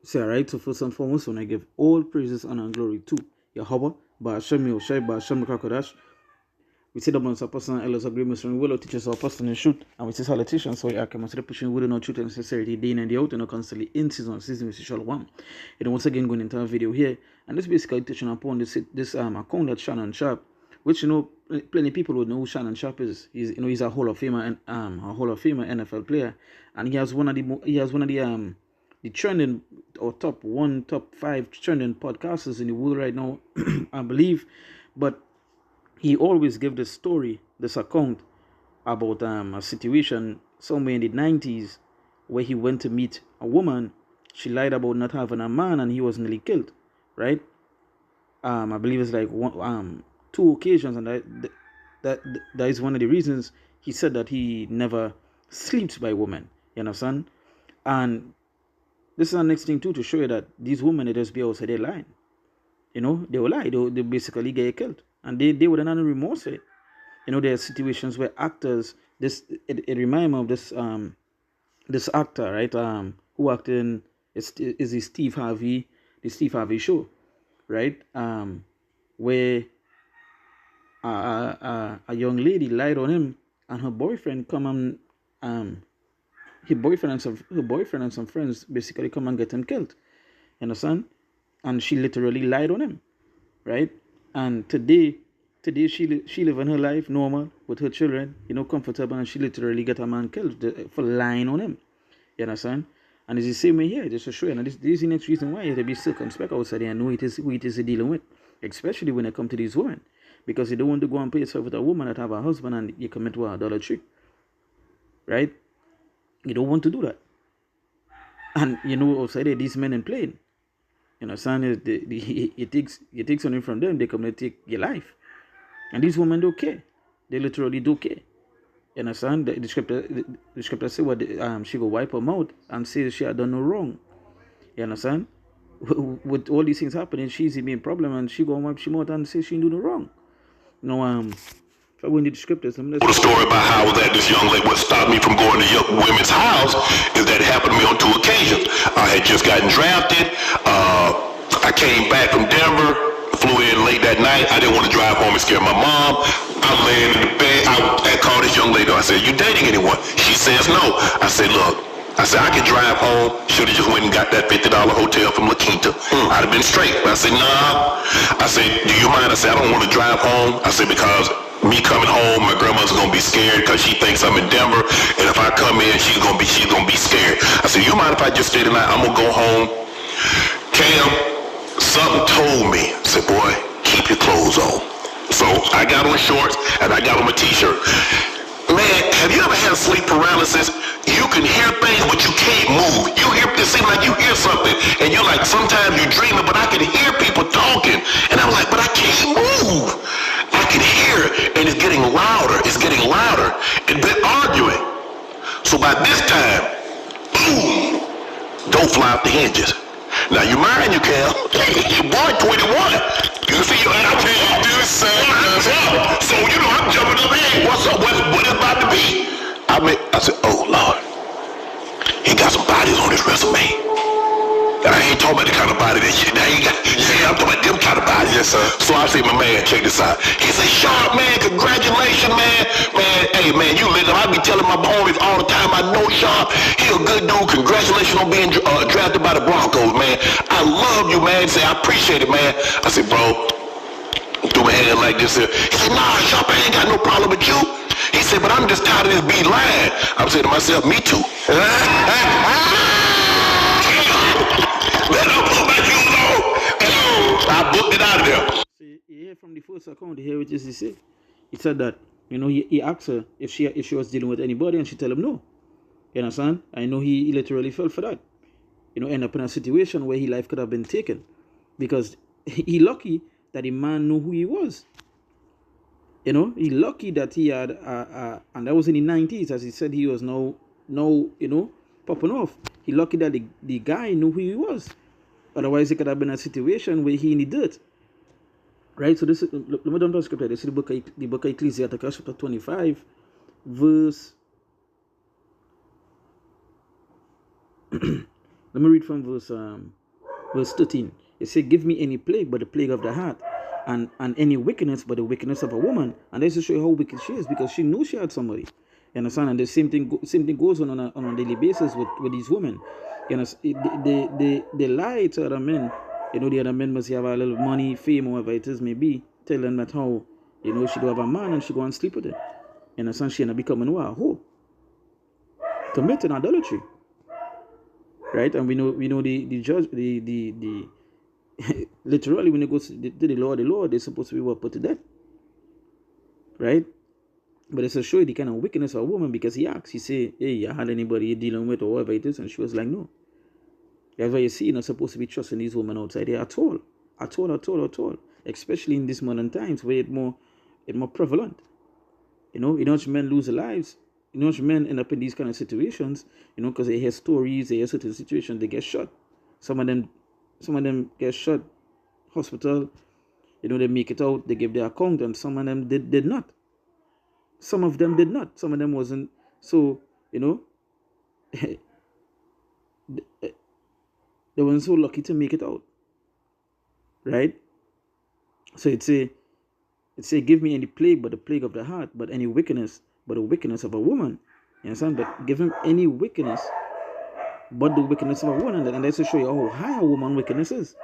Say, alright, so first and foremost, when I give all praises, honor, and glory to Yahweh, Ba'ashem Yoshai, Ba'ashem Kakodash, we say the ones apostle and elders agreements from will teachers or apostle and shoot, and we say salutations, so I can pushing within no truth and sincerity, day in and day out, and not constantly in season with Shalom. And once again, going into a video here, and this basically touching upon this account that Shannon Sharpe, which plenty of people would know who Shannon Sharpe is. He's a Hall of Famer and a Hall of Famer NFL player, and he has one of the trending or top 5 trending podcasters in the world right now, I believe. But he always give this account about a situation somewhere in the 90s where he went to meet a woman. She lied about not having a man, and he was nearly killed, right? I believe it's like 2 occasions, and that is one of the reasons he said that he never sleeps by women. You understand? And this is the next thing too, to show you that these women, they just be outside, they're lying. They will lie. They basically get killed, and they would have no remorse for it. There are situations where actors, it reminds me of this actor, right? Who acted in is the Steve Harvey show, right? Where a young lady lied on him, and her boyfriend come and her boyfriend and some friends basically come and get him killed. You understand? And she literally lied on him, right? And today she living her life normal with her children, comfortable, and she literally get a man killed for lying on him. You understand? And it's the same way here, just to show you. And this is the next reason why you have to be circumspect outside there and know who it is you're dealing with, especially when it comes to these women, because you don't want to go and pay yourself with a woman that have a husband and you commit to idolatry, right? You don't want to do that. And outside there, these men in playing, son, it takes something from them, they come to take your life. And these women don't care. They literally don't care. You understand? The scripture say what she go wipe her mouth and say she had done no wrong. You understand? With all these things happening, she's the main problem, and she go and wipe she mouth and say she do no wrong. If I go into the scriptures, the story about how that this young lady, what stopped me from going to young women's house is that it happened to me on 2 occasions. I had just gotten drafted. I came back from Denver, flew in late that night. I didn't want to drive home and scare my mom. I laying in the bed. I called this young lady. I said, "You dating anyone?" She says no. I said, "Look," I said, "I could drive home. Should have just went and got that $50 hotel from La Quinta. I'd have been straight." But I said, "Nah." I said, "Do you mind?" I said, "I don't want to drive home." I said, "Because me coming home, my grandmother's gonna be scared because she thinks I'm in Denver, and if I come in, she's gonna be scared." I said, "You mind if I just stay tonight? I'm gonna go home." Cam, something told me, I said, "Boy, keep your clothes on." So I got on shorts and I got on my t-shirt. Man, have you ever had sleep paralysis? You can hear things, but you can't move. It seems like you hear something, and you're like, sometimes you're dreaming, but I can hear people talking, and I'm like, but I can't move. I can hear it, and it's getting louder. And they're arguing. So by this time, boom, don't fly off the hinges. Now you mind you, Cal. Your boy 21. You see your I can't do something. So I'm jumping up in. What's up? What is about to be? I said, "Oh Lord, he got some bodies on his resume." And I ain't talking about the kind of body that shit. I'm talking about them kind of bodies. Yes, sir. So I say, "My man, check this out." He said, "Sharp, man, congratulations, man. Man, hey, man, you listen. I be telling my homies all the time, I know Sharp. He a good dude. Congratulations on being drafted by the Broncos, man. I love you, man." He said, "I appreciate it, man." I said, "Bro," threw my hand like this here. He said, "Nah, Sharp, I ain't got no problem with you." He said, "But I'm just tired of this be lying." I'm saying to myself, "Me too." I booked it out of there. So you hear from the first account here, which is he said. He said that he asked her if she was dealing with anybody, and she tell him no. You understand? I know he literally fell for that. End up in a situation where his life could have been taken, because he lucky that the man knew who he was. He lucky that he had and that was in the 90s, as he said. He was now popping off. He lucky that the guy knew who he was. Otherwise, it could have been a situation where he in the dirt. Right? So this is, let me don't scripture. This is the book of Ecclesiastes, chapter 25, verse. Let Let me read from verse 13. It says, give me any plague but the plague of the heart, and any wickedness but the wickedness of a woman. And this to show you how wicked she is, because she knew she had somebody. You understand? And the same thing goes on a daily basis with these women. You know, they lie to other men. You know, the other men must have a little money, fame, or whatever it is may be, tell them that how, you know, she do have a man and she go and sleep with him. You understand? She end up becoming what? A whore. Committing adultery. Right? And we know the judge, the literally when it goes to the Lord, they're supposed to be put to death. Right? But it's to show you the kind of wickedness of a woman, because he asked, he say, hey, I had anybody you're dealing with or whatever it is, and she was like, no. That's why you see, you're not supposed to be trusting these women outside there at all. Especially in these modern times where it's more prevalent. You know which men lose their lives. You know which men end up in these kind of situations, you know, because they hear stories, they hear certain situations, they get shot. Some of them get shot, hospital, you know, they make it out, they give their account, and some of them did not. Some of them did not. Some of them wasn't. So, you know, they weren't so lucky to make it out. Right? So it say, give me any plague but the plague of the heart, but any wickedness but the wickedness of a woman. You understand? But give him any wickedness but the wickedness of a woman. And that's to show you how high a woman wickedness is.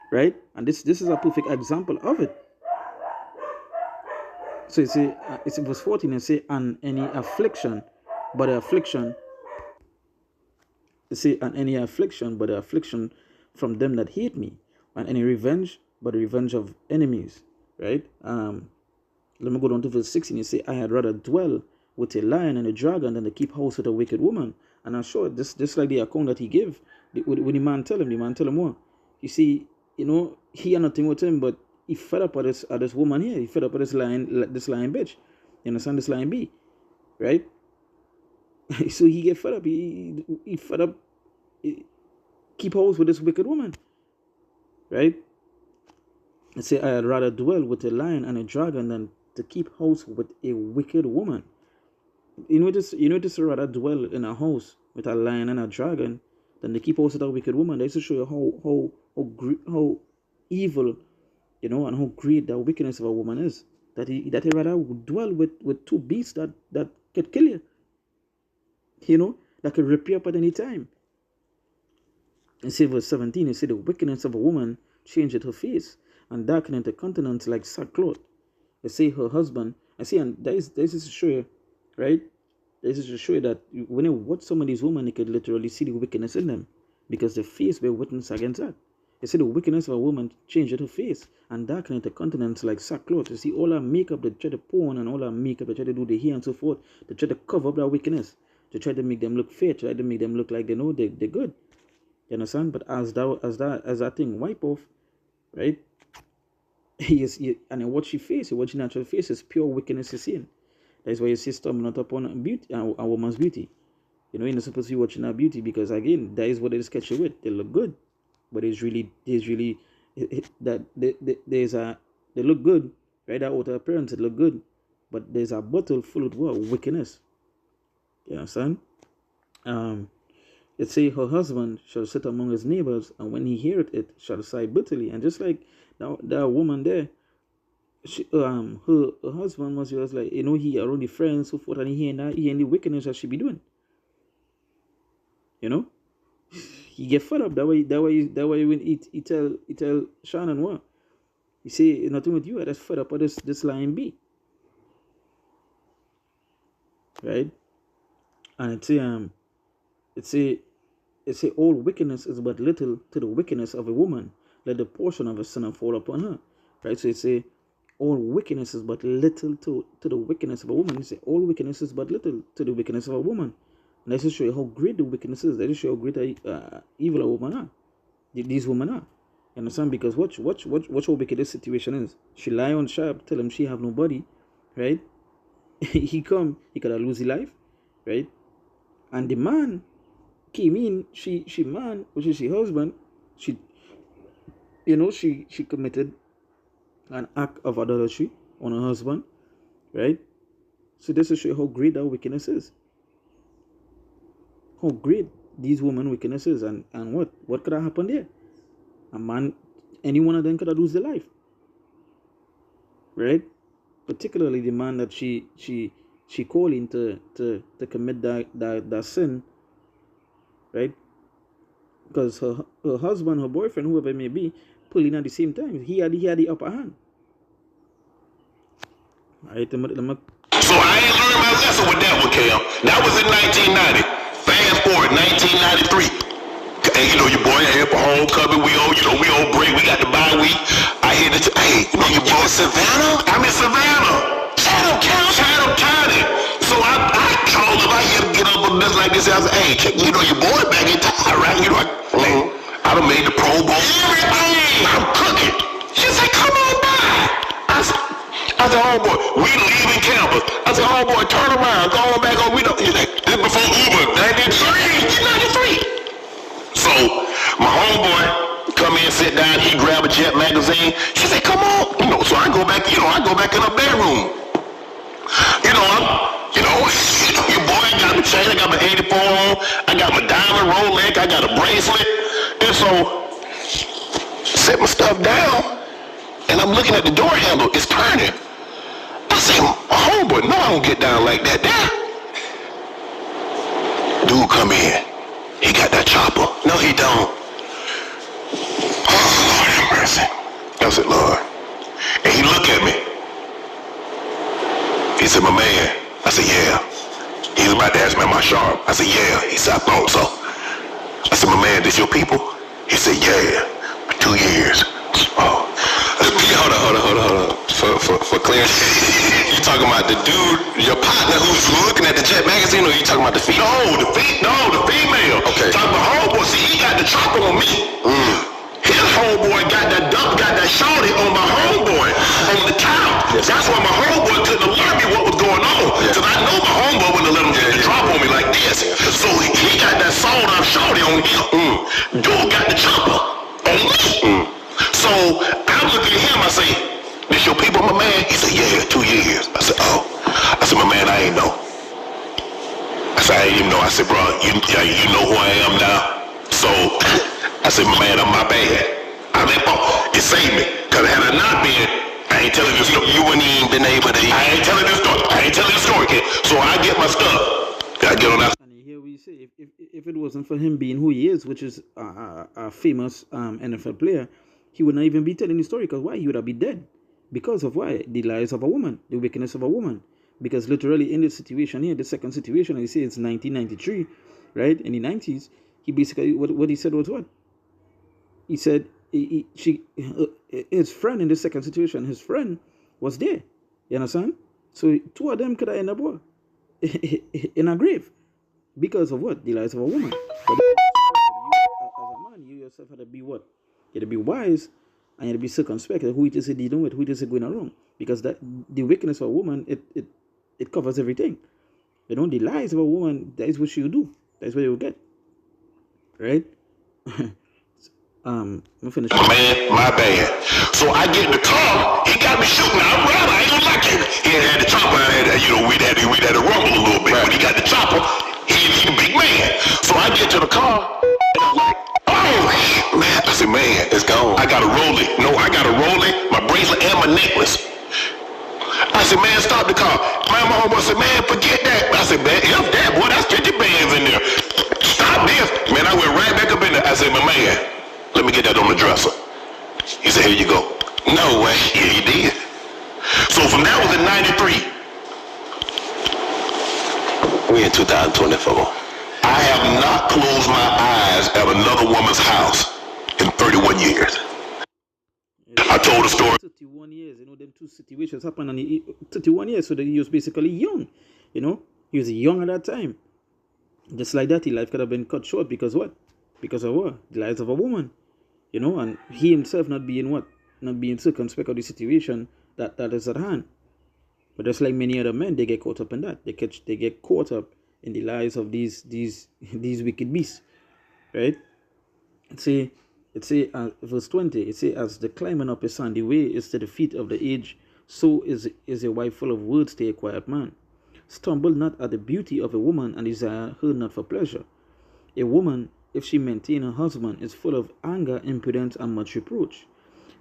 Right? And this is a perfect example of it. So it's in verse 14, it say, and any affliction but the affliction. It say, and any affliction but the affliction from them that hate me, and any revenge but the revenge of enemies. Right? Let me go down to verse 16. You say, I had rather dwell with a lion and a dragon than to keep house with a wicked woman. And I'm sure this like the account that he gave. When the man tell him what? You see, you know, he had nothing with him, but he fed up at this woman here. He fed up at this lion bitch. You understand? This lion bee. Right? So he get fed up. He fed up. Keep house with this wicked woman. Right? And say, I had rather dwell with a lion and a dragon than to keep house with a wicked woman. You notice rather dwell in a house with a lion and a dragon than to keep house with a wicked woman. That is to show you how evil, you know, and how great the wickedness of a woman is. That he rather dwell with two beasts that could kill you. You know, that could rip you up at any time. And say verse 17, you see the wickedness of a woman changeth her face and darkeneth the countenance like sackcloth. They say her husband, I see, and that is to show you, right? This is to show you that when you watch some of these women, you could literally see the wickedness in them, because the face bear witness against that. They say the wickedness of a woman changed her face and darkeneth the countenance like sackcloth. You see, all her makeup, they try to put on, and all her makeup, they try to do the hair and so forth. They try to cover up that wickedness. They try to make them look fair, try to make them look like they know they're good. You understand? But as that thing wipe off, right? And what she face, what she natural face is pure wickedness is sin. That's why you see stumbling not upon beauty, a woman's beauty. You know, you're not supposed to be watching her beauty, because again, that is what they sketch you with. They look good, but there's really that they look good, right? That outer appearance, it look good, but there's a bottle full of what? Wickedness. You understand? It say her husband shall sit among his neighbors, and when he heareth it, shall sigh bitterly. And just like that woman there, her husband was like, you know, he around the friends, so forth, and he hearing the wickedness that she be doing. You know, he get fed up. That way when he tell Shannon what, he say nothing with you. I just fed up of this lion bee. Right, and it say all wickedness is but little to the wickedness of a woman. Let the portion of a sinner fall upon her. Right, so it say all wickedness is but little to the wickedness of a woman. It say all wickedness is but little to the wickedness of a woman. And that just show you how great the wickedness is. That just show you how great evil a woman are. These women are. You understand? Because watch how wicked this situation is. She lie on sharp, tell him she have no body, right? he could have lose his life, right? And the man came in, she man, which is her husband, she committed an act of adultery on her husband, right? So this is show you how great that wickedness is. How great these women weaknesses, and what could have happened there? A man, any one of them could have lose their life, right? Particularly the man that she calling to commit that sin, right? Because her husband, her boyfriend, whoever it may be, pulling at the same time. He had the upper hand. All right, so I ain't learned my lesson with that one, Cam. That was in 1990. Fast forward, 1993. And you know your boy here for homecoming. We on break. We got the bye week. I hear that. Hey, you know your boy Savannah? I'm in Savannah. Chatham County. So I called him. I hear him get up on this like this. I said, hey, you know your boy back in town, right? You know, I done made the Pro Bowl. Everything. I'm cooking. She said, come on by. I said, homeboy, we leaving campus. I said, homeboy, turn around, go on back on. We don't. This before Uber, 93. So my homeboy come in, sit down. He grab a Jet magazine. She said, come on. So I go back. I go back in the bedroom. Your boy got my chain. I got my 84 on. I got my diamond Rolex. I got a bracelet. And so set my stuff down, and I'm looking at the door handle. It's turning. I say, homeboy, no, I don't get down like that. Dude come in. He got that chopper. No, he don't. Oh, Lord have mercy. I said, Lord. And he looked at me. He said, my man. I said, yeah. He was about to ask me, am I sharp? I said, yeah. He said, I thought so. I said, my man, this your people? He said, yeah. For 2 years. Oh. Hold on. For clarity, you talking about the dude, your partner who's looking at the Jet magazine, or you talking about the female? No, the female. Okay. Talking about homeboy. See, he got the chopper on me. His homeboy got that shorty on my homeboy on the couch. Yes. That's why my homeboy couldn't alert me what was going on. Because I know my homeboy wouldn't have let him get the drop on me like this. So he got that sawed off shorty on him. Dude got the chopper on me. So I'm looking at him, I say, this your people, my man? He said, yeah, 2 years. I said, oh. I said, my man, I ain't know. I said, I ain't even know. I said, bro, you know who I am now? So I said, my man, I'm my bad. I let it saved me. Because had I not been, I ain't telling this story. You wouldn't even been able to. I ain't telling this story, kid. So I get my stuff. I get on that. And here we say, if it wasn't for him being who he is, which is a famous NFL player, he would not even be telling the story. Because why? He would have been dead. Because of why? The lies of a woman, the wickedness of a woman. Because literally in this situation here, the second situation, I say it's 1993, right? In the 90s, he basically, what he said was what? He said his friend in the second situation, his friend was there. You understand? So 2 of them could have ended up in a grave. Because of what? The lies of a woman. But as a man, you yourself had to be what? You had to be wise, and you had to be circumspect who it is you're dealing with, who it is going wrong. Because that the wickedness of a woman, it covers everything. The lies of a woman, that is what she'll do. That's what you'll get. Right? I'm finished. Man, my bad. So I get in the car, he got me shooting. I'm right, I ain't gonna lie to you. He had the chopper, we'd had to rumble a little bit, but he got the chopper. He's a big man. So I get to the car, and I'm like, oh, man. I said, man, it's gone. I got a Rolex. No, I got a Rolex, my bracelet, and my necklace. I said, man, stop the car. My homeboy said, man, forget that. I said, man, F that, boy, that's 50 bands in there. Stop this. Man, I went right back up in there. I said, my man, let me get that on the dresser. He said, here you go. No way. Yeah, he did. So from that was in 93. We in 2024. I have not closed my eyes at another woman's house in 31 years. I told a story. 31 years, them two situations happened in 31 years, so that he was basically young, he was young at that time. Just like that, his life could have been cut short because what? Because of what? The lies of a woman, and he himself not being what? Not being circumspect of the situation that is at hand. But just like many other men, they get caught up in that. They get caught up in the lies of these wicked beasts, right? It say verse 20, it say, as the climbing up a sandy way is to the feet of the age, so is a wife full of words to a quiet man. Stumble not at the beauty of a woman, and desire her not for pleasure. A woman, if she maintain her husband, is full of anger, impudence, and much reproach.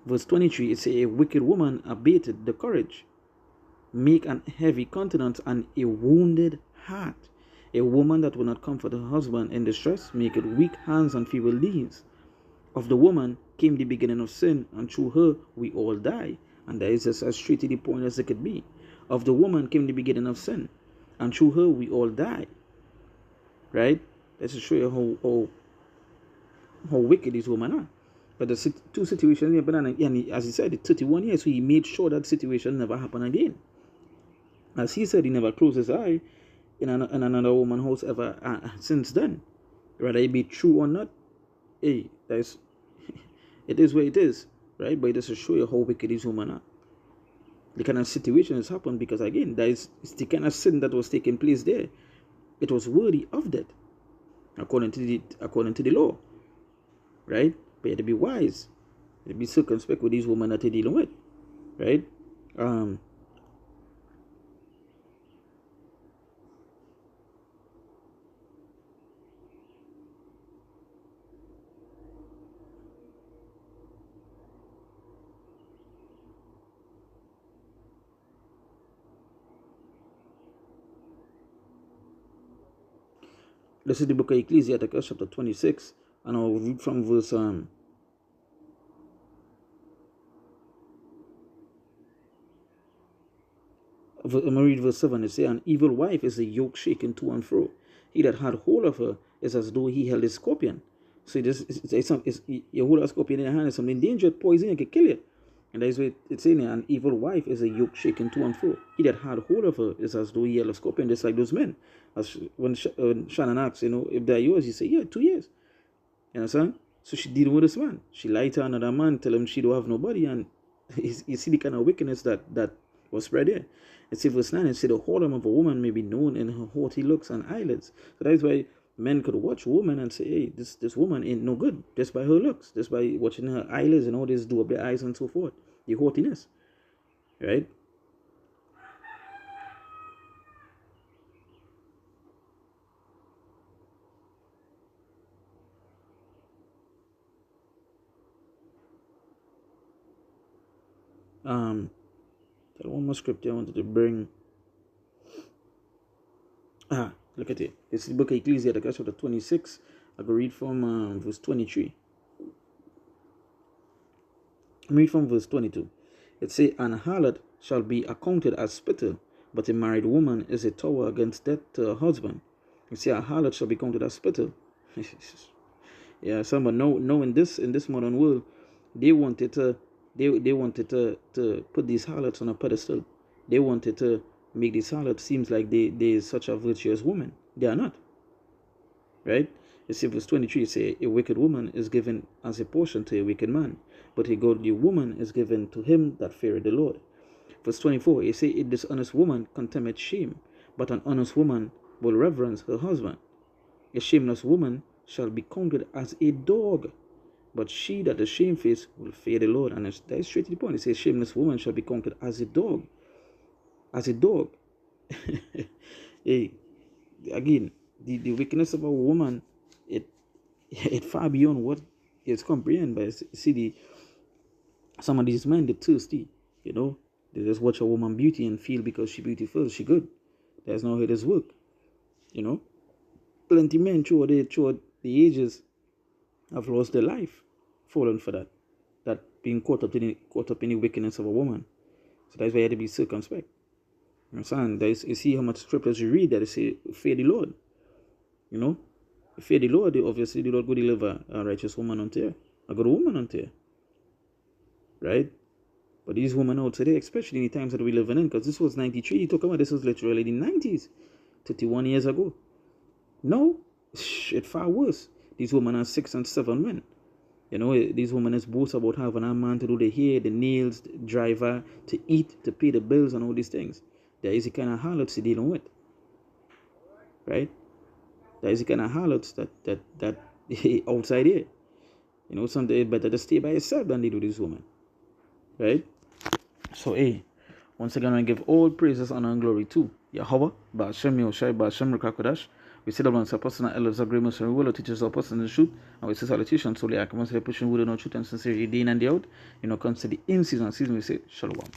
Verse 23, it says, a wicked woman abated the courage, make an heavy countenance, and a wounded heart. A woman that will not comfort her husband in distress, make it weak hands and feeble knees. Of the woman came the beginning of sin, and through her we all die. And that is as straight to the point as it could be. Of the woman came the beginning of sin, and through her we all die. Right? That's to show you how wicked these women are. But the two situations, and as he said, 31 years, so he made sure that situation never happened again. As he said, he never closed his eye in another woman's house ever since then. Whether it be true or not, hey, that's it is what it is, right? But it does show you how wicked these women are. The kind of situation has happened because, again, that is the kind of sin that was taking place there. It was worthy of death, according to the law, right? But you have to be wise, you have to be circumspect with these women that you're dealing with, right? This is the book of Ecclesiastes, chapter 26, and I'll read from verse I'm gonna read verse 7. It says, an evil wife is a yoke shaken to and fro. He that had hold of her is as though he held a scorpion. So you hold a scorpion in your hand, is something dangerous, poison, it can kill you. And that is what it's saying here. An evil wife is a yoke shaken to and fro. He that had hold of her is as though he held a scorpion, just like those men. As when Shannon asks, if they're yours, you say, yeah, 2 years. You understand? So she dealing with this man. She lied to another man, tell him she don't have nobody, and you see the kind of wickedness that was spread there. It's in verse 9, it said, the whoredom of a woman may be known in her haughty looks and eyelids. So that is why men could watch a woman and say, hey, this woman ain't no good, just by her looks, just by watching her eyelids and all this, do up their eyes and so forth. The haughtiness, right? That one more scripture I wanted to bring. Look at it. It's the book of Ecclesiastes, chapter 26. I will read from verse 23. I read from verse 22. It says, an harlot shall be accounted as spittle, but a married woman is a tower against death to her husband. You see, a harlot shall be counted as spittle. Yeah, someone know in this modern world, they wanted to put these harlots on a pedestal. They wanted to make these harlots seems like they such a virtuous woman. They are not. Right? You see, verse 23 say, a wicked woman is given as a portion to a wicked man, but a godly woman is given to him that feareth the Lord. Verse 24, you say, a dishonest woman contemneth shame, but an honest woman will reverence her husband. A shameless woman shall be counted as a dog, but she that is shamefaced will fear the Lord. And that is straight to the point. It says, shameless woman shall be counted as a dog. As a dog. Hey, again, the wickedness of a woman, it far beyond what is comprehended. But see, some of these men, they're thirsty, they just watch a woman beauty and feel because she beautiful, she good. That's not how this work, Plenty men throughout the ages have lost their life, fallen for that being caught up in the wickedness of a woman. So that's why you have to be circumspect. You understand? You see how much scriptures you read that they say, fear the Lord. Fear the Lord, obviously the Lord will deliver a righteous woman unto you, a good woman unto you. Right? But these women out today, especially in the times that we're living in, because this was 93, you talk about this was literally the 90s, 31 years ago. No, it's far worse. These women are 6 and 7 men. These women is boast about having a man to do the hair, the nails, the driver, to eat, to pay the bills and all these things. There is a kind of harlots they're dealing with. Right? There is a kind of harlots that outside here. Sometimes better to stay by yourself than they do this woman. Right? So, once again, I give all praises, honor, and glory to Yahweh, Ba'ashem Yoshai, Ba'ashem Rekakodash. We say that on our personal elders agreements and we will teach us our personal truth, and we say salutations solely I come say pushing with no truth and sincerity day in and day out. Comes to the in season we say shalom.